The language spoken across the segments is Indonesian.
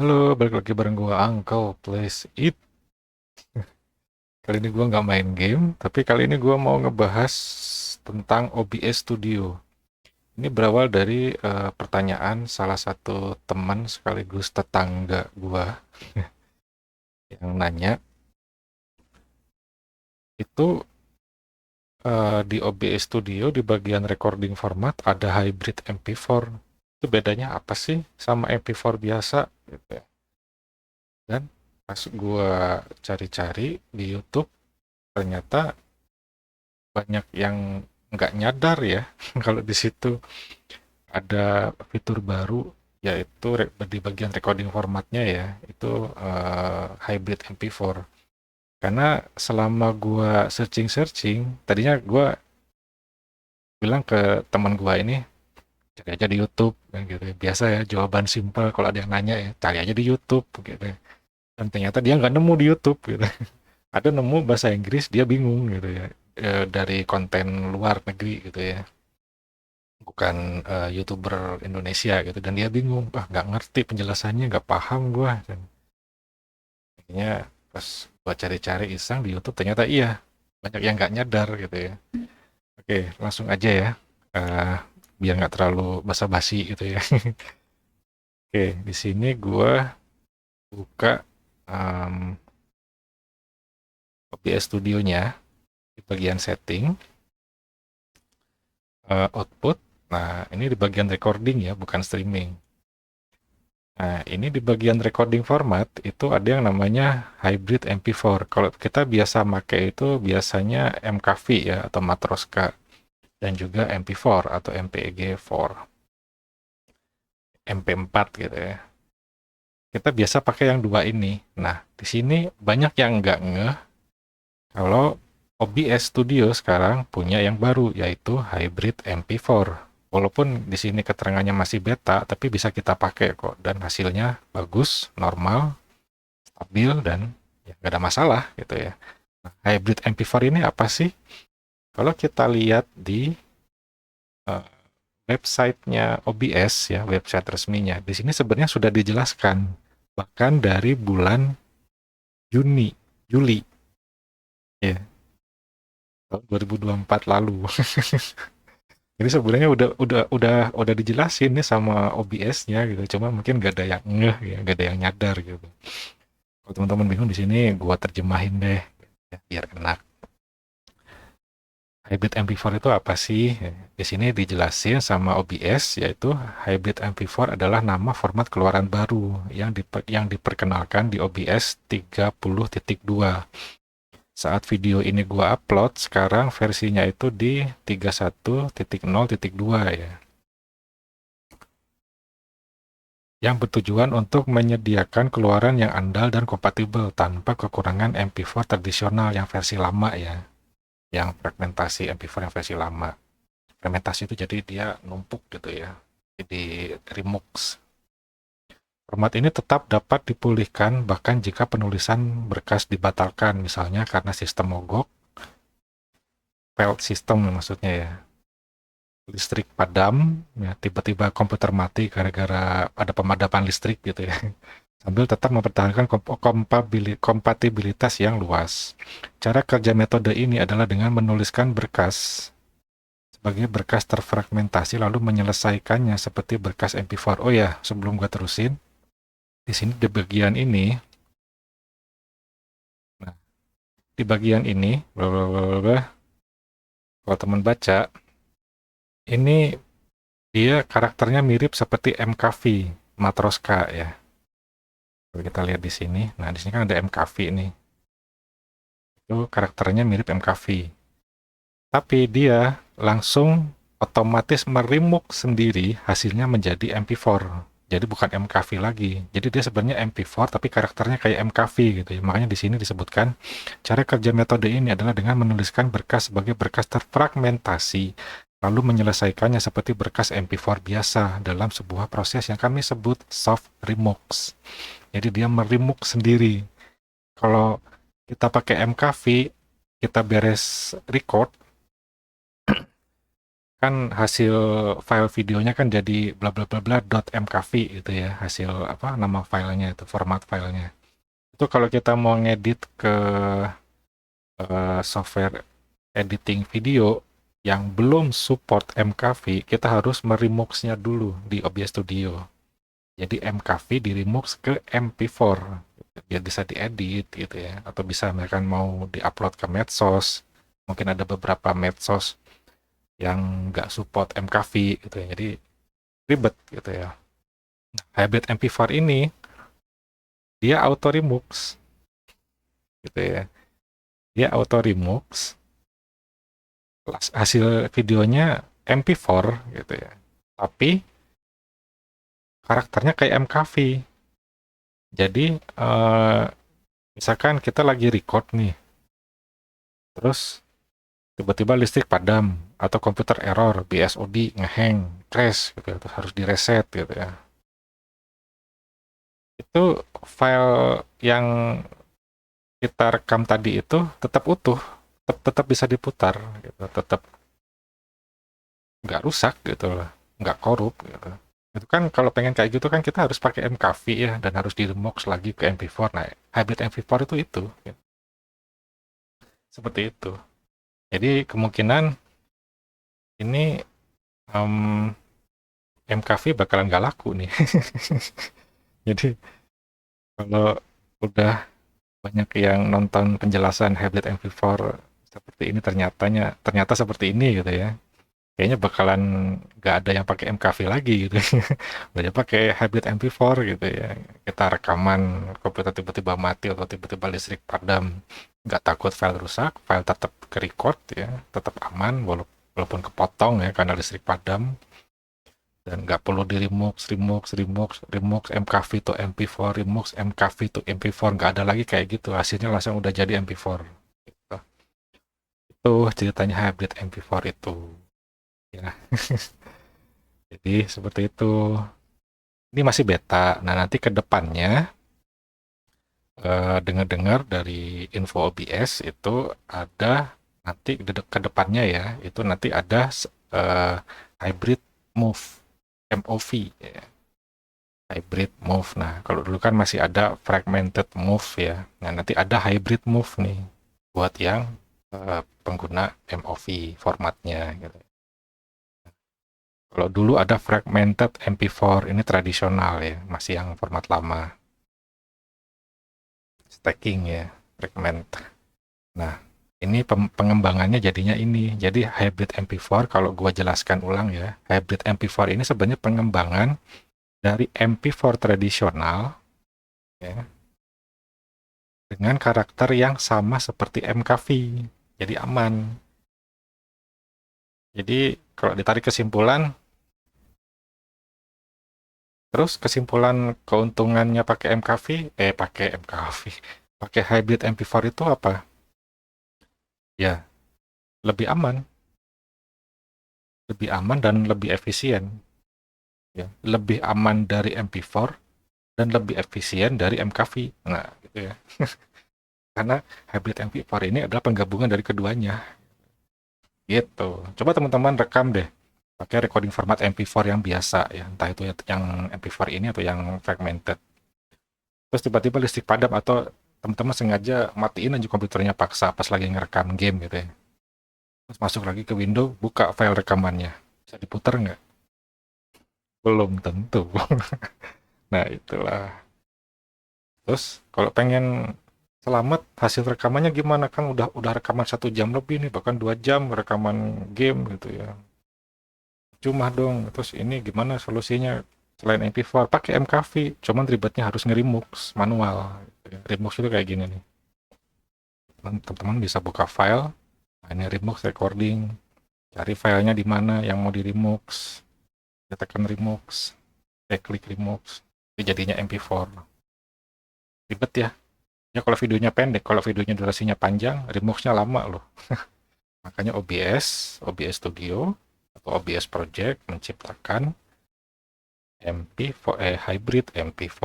Halo, balik lagi bareng gua Uncle Plays It. Kali ini gua nggak main game, tapi kali ini gua mau ngebahas tentang OBS Studio. Ini berawal dari pertanyaan salah satu teman sekaligus tetangga gua yang nanya, itu di OBS Studio di bagian recording format ada hybrid MP4. Itu bedanya apa sih sama MP4 biasa? Gitu ya. Dan pas gua cari-cari di YouTube, ternyata banyak yang nggak nyadar ya kalau di situ ada fitur baru, yaitu di bagian recording formatnya ya itu hybrid MP4. Karena selama gua searching tadinya gua bilang ke teman gua ini, cari aja di YouTube kan gitu ya. Biasa ya, jawaban simpel kalau ada yang nanya ya, cari aja di YouTube gitu ya. Dan ternyata dia nggak nemu di YouTube gitu. Ada nemu bahasa Inggris, dia bingung gitu ya, dari konten luar negeri gitu ya, bukan YouTuber Indonesia gitu, dan dia bingung, ah nggak ngerti penjelasannya, nggak paham gua. Dan akhirnya pas gua cari-cari iseng di YouTube, ternyata iya, banyak yang nggak nyadar gitu ya. Oke, langsung aja ya, eh, biar nggak terlalu basa-basi gitu ya. Oke, di sini gua buka um, OBS Studio-nya di bagian setting, output. Nah, ini di bagian recording ya, bukan streaming. Nah, ini di bagian recording format itu ada yang namanya hybrid MP4. Kalau kita biasa pakai itu biasanya MKV ya, atau Matroska, dan juga MP4 atau MPEG-4, MP4 gitu ya. Kita biasa pakai yang dua ini. Nah, di sini banyak yang nggak ngeh kalau OBS Studio sekarang punya yang baru, yaitu hybrid MP4. Walaupun di sini keterangannya masih beta, tapi bisa kita pakai kok, dan hasilnya bagus, normal, stabil, dan ya nggak ada masalah gitu ya. Nah, hybrid MP4 ini apa sih? Kalau kita lihat di uh, websitenya OBS ya, website resminya, di sini sebenarnya sudah dijelaskan bahkan dari bulan Juni, Juli ya, tahun 2024 lalu. Jadi sebenarnya udah dijelasin nih sama OBS-nya gitu, cuma mungkin gak ada yang ngeh ya, gak ada yang nyadar gitu. Kalau teman-teman bingung, di sini gua terjemahin deh ya, biar enak. Hybrid MP4 itu apa sih? Di sini dijelasin sama OBS, yaitu Hybrid MP4 adalah nama format keluaran baru yang diperkenalkan di OBS 30.2. Saat video ini gua upload, sekarang versinya itu di 31.0.2 ya. Yang bertujuan untuk menyediakan keluaran yang andal dan kompatibel tanpa kekurangan MP4 tradisional yang versi lama ya. Yang fragmentasi MP4 yang versi lama. Fragmentasi itu jadi dia numpuk gitu ya. Jadi remux. Format ini tetap dapat dipulihkan bahkan jika penulisan berkas dibatalkan, misalnya karena sistem mogok, failed system maksudnya ya. Listrik padam, ya tiba-tiba komputer mati gara-gara ada pemadaman listrik gitu ya. Sambil tetap mempertahankan kompatibilitas yang luas. Cara kerja metode ini adalah dengan menuliskan berkas sebagai berkas terfragmentasi lalu menyelesaikannya seperti berkas MP4. Oh ya, sebelum gua terusin, di sini di bagian ini, nah, di bagian ini, bla bla bla bla, bla, kalau teman baca, ini dia karakternya mirip seperti MKV, Matroska ya. Kalau kita lihat di sini, nah di sini kan ada MKV nih. Itu karakternya mirip MKV. Tapi dia langsung otomatis merimuk sendiri hasilnya menjadi MP4. Jadi bukan MKV lagi. Jadi dia sebenarnya MP4 tapi karakternya kayak MKV gitu ya. Makanya di sini disebutkan cara kerja metode ini adalah dengan menuliskan berkas sebagai berkas terfragmentasi lalu menyelesaikannya seperti berkas MP4 biasa dalam sebuah proses yang kami sebut soft remux. Jadi dia merimuk sendiri. Kalau kita pakai MKV, kita beres record, kan hasil file videonya kan jadi bla bla bla bla .mkv gitu ya, hasil apa nama filenya itu, format filenya. Itu kalau kita mau ngedit ke software editing video yang belum support MKV, kita harus meremux-nya dulu di OBS Studio. Jadi MKV diremux ke MP4 biar bisa diedit gitu ya, atau bisa mereka mau diupload ke medsos. Mungkin ada beberapa medsos yang nggak support MKV gitu ya, jadi ribet gitu ya. Hybrid MP4 ini dia auto remux gitu ya, dia auto remux hasil videonya MP4 gitu ya, tapi karakternya kayak MKV. Jadi misalkan kita lagi record nih, terus tiba-tiba listrik padam atau komputer error, BSOD ngehang, crash gitu ya, terus harus direset gitu ya. Itu file yang kita rekam tadi itu tetap utuh, tetap bisa diputar gitu, tetap nggak rusak gitu lah, nggak korup gitu. Itu kan kalau pengen kayak gitu kan kita harus pakai MKV ya, dan harus di-remux lagi ke MP4. Nah, hybrid MP4 itu gitu. Seperti itu. Jadi kemungkinan ini MKV bakalan nggak laku nih. Jadi kalau udah banyak yang nonton penjelasan hybrid MP4 seperti ini, ternyata seperti ini gitu ya. Kayaknya bakalan nggak ada yang pakai MKV lagi gitu. Udah pakai hybrid MP4 gitu ya. Kita rekaman, komputer tiba-tiba mati atau tiba-tiba listrik padam, nggak takut file rusak, file tetap ke-record ya, tetap aman walaupun kepotong ya karena listrik padam, dan nggak perlu di remux MKV to MP4, remux MKV to MP4, nggak ada lagi kayak gitu, hasilnya langsung udah jadi MP4 gitu. Itu ceritanya hybrid MP4 itu ya. Jadi seperti itu. Ini masih beta. Nah, nanti ke depannya dengar-dengar dari info OBS itu ada, nanti ke depannya ya, itu nanti ada eh, hybrid move, MOV ya. Hybrid move. Nah, kalau dulu kan masih ada fragmented move ya. Nah, nanti ada hybrid move nih buat yang pengguna MOV formatnya gitu. Kalau dulu ada fragmented MP4, ini tradisional ya, masih yang format lama. Stacking ya, fragment. Nah, ini pengembangannya jadinya ini. Jadi hybrid MP4, kalau gua jelaskan ulang ya, hybrid MP4 ini sebenarnya pengembangan dari MP4 tradisional ya, dengan karakter yang sama seperti MKV. Jadi aman. Jadi kalau ditarik kesimpulan, terus kesimpulan keuntungannya pakai MKV, pakai MKV, pakai hybrid MP4 itu apa? Ya, lebih aman dan lebih efisien. Ya, lebih aman dari MP4 dan lebih efisien dari MKV. Nah, gitu ya. Karena hybrid MP4 ini adalah penggabungan dari keduanya. Gitu. Coba teman-teman rekam deh pakai recording format MP4 yang biasa ya, entah itu yang MP4 ini atau yang fragmented. Terus tiba-tiba listrik padam atau teman-teman sengaja matiin aja komputernya paksa pas lagi ngerekam game gitu ya. Terus masuk lagi ke window, buka file rekamannya. Bisa diputar nggak? Belum tentu. Nah, itulah. Terus kalau pengen selamat hasil rekamannya gimana, kan udah rekaman 1 jam lebih nih, bahkan 2 jam rekaman game gitu ya, cuma dong. Terus ini gimana solusinya selain MP4? Pakai MKV, cuman ribetnya harus nge-remux manual gitu ya. Remux itu kayak gini nih, teman-teman bisa buka file. Nah, ini remux recording, cari filenya di mana yang mau di remux, tekan remux, klik remux, ini jadinya MP4. Ribet ya. Ya kalau videonya pendek, kalau videonya durasinya panjang, remote-nya lama loh. Makanya OBS Studio atau OBS Project menciptakan hybrid MP4.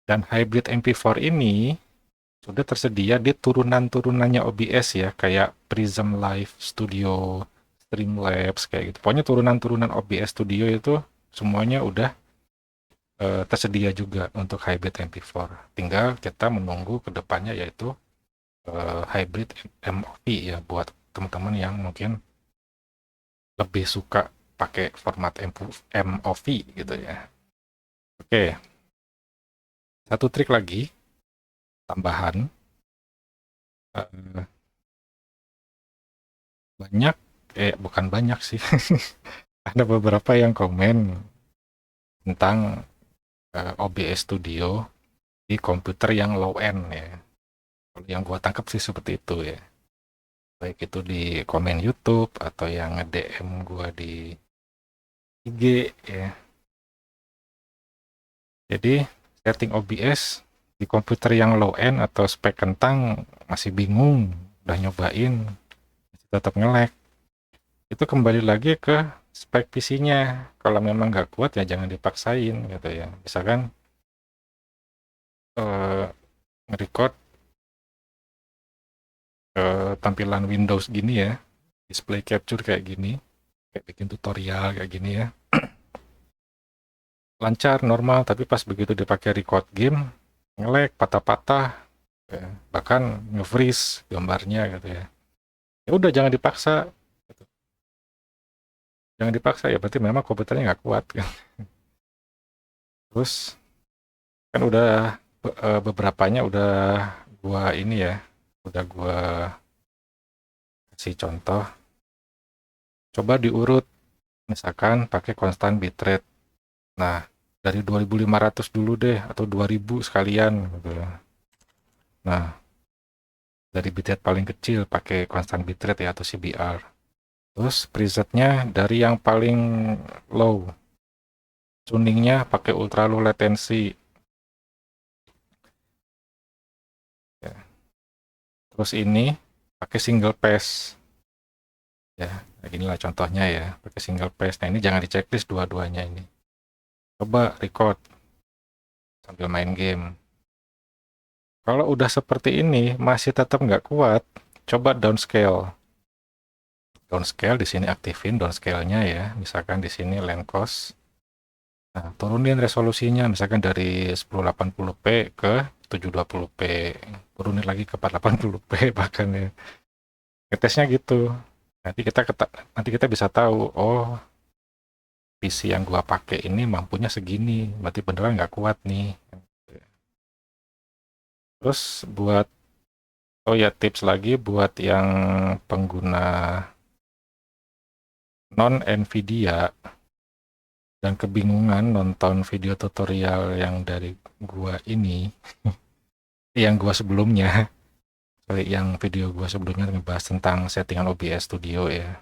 Dan hybrid MP4 ini sudah tersedia di turunan-turunannya OBS ya, kayak Prism Live Studio, Streamlabs kayak gitu. Pokoknya turunan-turunan OBS Studio itu semuanya udah tersedia juga untuk hybrid MP4. Tinggal kita menunggu ke depannya yaitu hybrid MOV ya buat teman-teman yang mungkin lebih suka pakai format MOV gitu ya. Oke, satu trik lagi tambahan. eh, banyak bukan banyak sih. Ada beberapa yang komen tentang OBS Studio di komputer yang low end ya. Kalau yang gua tangkap sih seperti itu ya. Baik itu di komen YouTube atau yang nge-DM gua di IG ya. Jadi setting OBS di komputer yang low end atau spek kentang masih bingung, udah nyobain masih tetap nge-lag. Itu kembali lagi ke spek PC-nya. Kalau memang nggak kuat ya jangan dipaksain gitu ya. Misalkan eh, nge-record tampilan Windows gini ya, display capture kayak gini, kayak bikin tutorial kayak gini ya. Lancar, normal, tapi pas begitu dipakai record game, nge-lag, patah-patah, ya. Bahkan nge-freeze gambarnya gitu ya. Ya udah jangan dipaksa, gitu. Jangan dipaksa ya berarti memang komputernya nggak kuat kan. Terus kan udah beberapanya udah gua ini ya, udah gua kasih contoh. Coba diurut, misalkan pakai constant bitrate. Nah, dari 2500 dulu deh atau 2000 sekalian gitu ya. Nah, dari bitrate paling kecil pakai constant bitrate ya atau CBR. Terus presetnya dari yang paling low. Tuningnya pakai ultra low latency. Ya. Terus ini pakai single pass. Ya, nah inilah contohnya ya, pakai single pass. Nah, ini jangan di checklist dua-duanya ini. Coba record sambil main game. Kalau udah seperti ini masih tetap nggak kuat, coba downscale. Downscale di sini aktifin downscale-nya ya. Misalkan di sini land cost. Nah, turunin resolusinya misalkan dari 1080p ke 720p. Turunin lagi ke 480p bahkan ya. Ngetesnya gitu. Nanti kita bisa tahu, oh, PC yang gua pakai ini mampunya segini, berarti beneran nggak kuat nih. Terus buat oh ya tips lagi buat yang pengguna non Nvidia dan kebingungan nonton video tutorial yang dari gua ini, yang gua sebelumnya, yang video gua sebelumnya ngebahas tentang settingan OBS Studio ya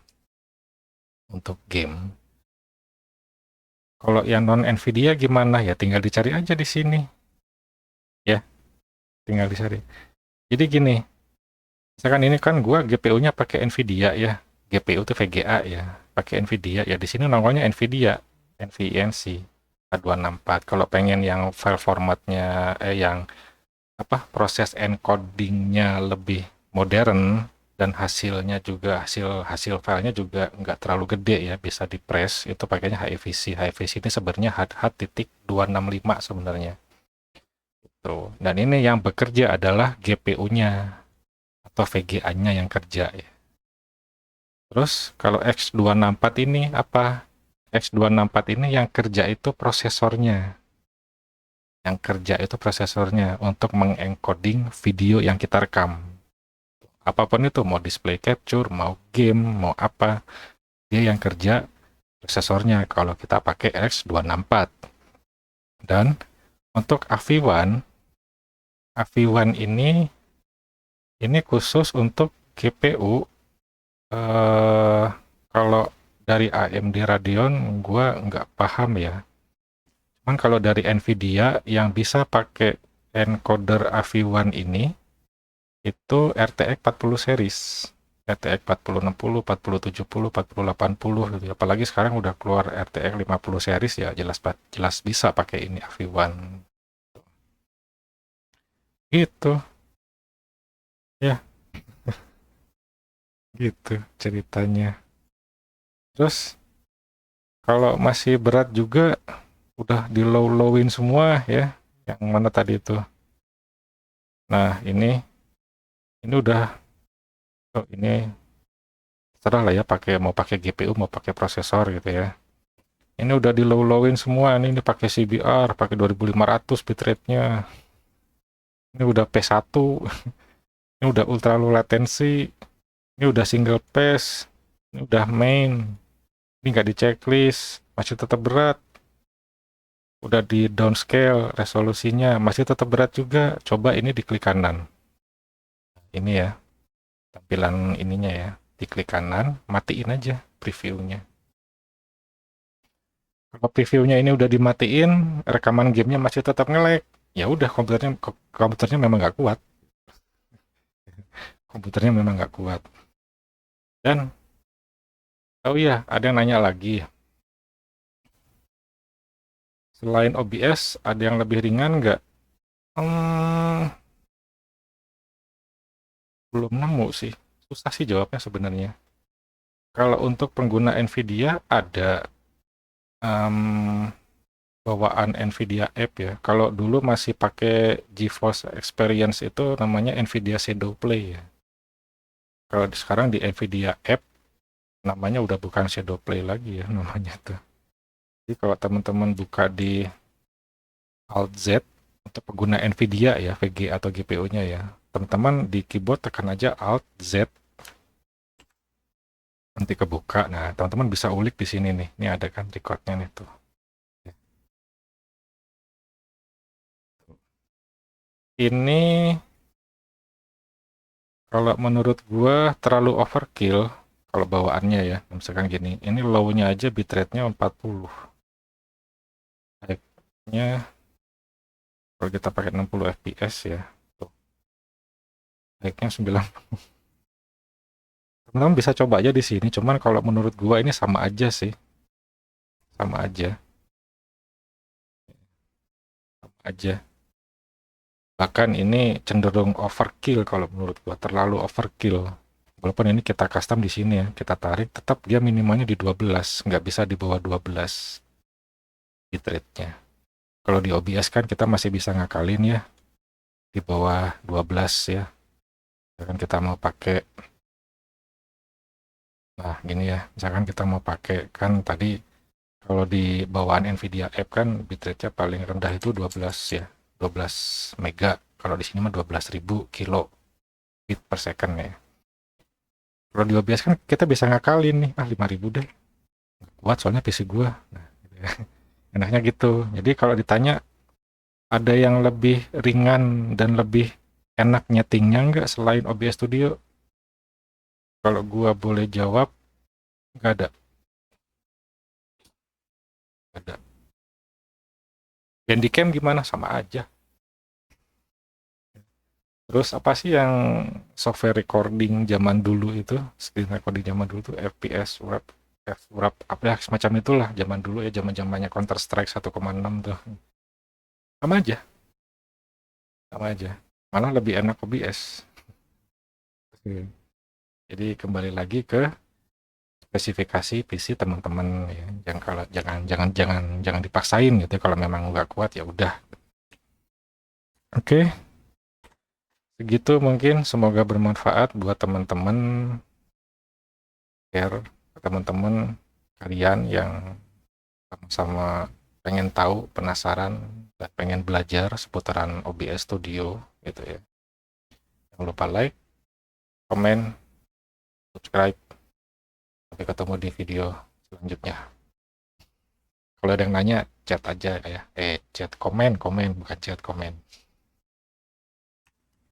untuk game. Kalau yang non Nvidia gimana ya? Tinggal dicari aja di sini ya, tinggal dicari. Jadi gini, misalkan ini kan gua GPU-nya pakai Nvidia ya, GPU itu VGA ya, pakai Nvidia ya. Di sini nongolnya Nvidia, NVENC A264. Kalau pengen yang file formatnya yang apa proses encodingnya lebih modern dan hasilnya juga hasil hasil filenya juga nggak terlalu gede ya, bisa di press, itu pakainya HEVC. HEVC ini sebenarnya H.265 sebenarnya. Tuh. Dan ini yang bekerja adalah GPU-nya atau VGA-nya yang kerja ya. Terus kalau X264 ini apa? X264 ini yang kerja itu prosesornya. Yang kerja itu prosesornya untuk mengencoding video yang kita rekam. Apapun itu, mau display capture, mau game, mau apa, dia yang kerja prosesornya kalau kita pakai X264. Dan untuk AV1 ini khusus untuk GPU. Kalau dari AMD Radeon, gua nggak paham ya. Cuman kalau dari Nvidia yang bisa pakai encoder AV1 ini, itu RTX 40 series. RTX 4060, 4070, 4080 gitu. Apalagi sekarang udah keluar RTX 50 series ya, jelas jelas bisa pakai ini AV1. Gitu. Ya, gitu ceritanya. Terus kalau masih berat juga, udah di low-lowin semua ya, yang mana tadi itu. Nah, ini udah, oh, ini terserah lah ya, mau pakai GPU, mau pakai prosesor gitu ya. Ini udah di low-lowin semua, ini pakai CBR, pakai 2500 bitrate-nya. Ini udah P1, ini udah ultra low latency, ini udah single pass, ini udah main, ini nggak di checklist, masih tetap berat. Udah di downscale resolusinya, masih tetap berat juga. Coba ini di klik kanan. Ini ya, tampilan ininya ya. Di klik kanan, matiin aja previewnya. Kalau previewnya ini udah dimatiin, rekaman gamenya masih tetap nge-lag. Ya udah, komputernya memang nggak kuat. Komputernya memang nggak kuat. Dan, oh iya, ada yang nanya lagi. Selain OBS, ada yang lebih ringan nggak? Belum nemu sih. Susah sih jawabnya sebenarnya. Kalau untuk pengguna NVIDIA ada um, bawaan NVIDIA App ya. Kalau dulu masih pakai GeForce Experience itu namanya NVIDIA Shadow Play ya. Kalau sekarang di NVIDIA App namanya udah bukan Shadow Play lagi ya namanya tuh. Jadi kalau teman-teman buka di Alt Z untuk pengguna NVIDIA ya, VG atau GPU-nya ya, teman-teman di keyboard tekan aja Alt Z nanti kebuka. Nah, teman-teman bisa ulik di sini nih. Ini ada kan recordnya nih tuh. Ini kalau menurut gua terlalu overkill kalau bawaannya ya. Misalkan gini, ini low-nya aja bitrate-nya 40. High-nya kalau kita pakai 60 fps ya. Tuh, high-nya 90. Teman-teman bisa coba aja di sini, cuman kalau menurut gua ini sama aja sih. Sama aja, sama aja. Bahkan ini cenderung overkill kalau menurut gua, terlalu overkill. Walaupun ini kita custom di sini ya, kita tarik, tetap dia minimalnya di 12, nggak bisa di bawah 12 bitrate-nya. Kalau di OBS kan kita masih bisa ngakalin ya, di bawah 12 ya. Misalkan kita mau pakai, nah gini ya, misalkan kita mau pakai, kan tadi kalau di bawaan NVIDIA App kan bitrate-nya paling rendah itu 12 ya, 12 mega. Kalau di sini mah 12.000 kilo bit per second ya. Kalau di OBS kan kita bisa ngakalin nih, 5.000 deh. Kuat soalnya PC gua. Nah, gitu ya. Enaknya gitu. Jadi kalau ditanya ada yang lebih ringan dan lebih enak nyetingnya nggak selain OBS Studio? Kalau gua boleh jawab, nggak ada. Nggak ada. Handycam gimana? Sama aja. Terus apa sih yang software recording zaman dulu itu, screen recording zaman dulu tuh FPS, wrap, wrap, apa ya, semacam itulah zaman dulu ya, zaman-zamannya Counter Strike 1,6 tuh. Sama aja, sama aja. Malah lebih enak OBS. Oke. Jadi kembali lagi ke spesifikasi PC teman-teman ya. Jangan dipaksain gitu ya, kalau memang nggak kuat ya udah. Oke, segitu mungkin, semoga bermanfaat buat teman-teman, share ke teman-teman kalian yang sama-sama pengen tahu, penasaran, dan pengen belajar seputaran OBS Studio gitu ya. Jangan lupa like, komen, subscribe. Sampai ketemu di video selanjutnya. Kalau ada yang nanya, chat aja ya. Chat komen, bukan chat komen.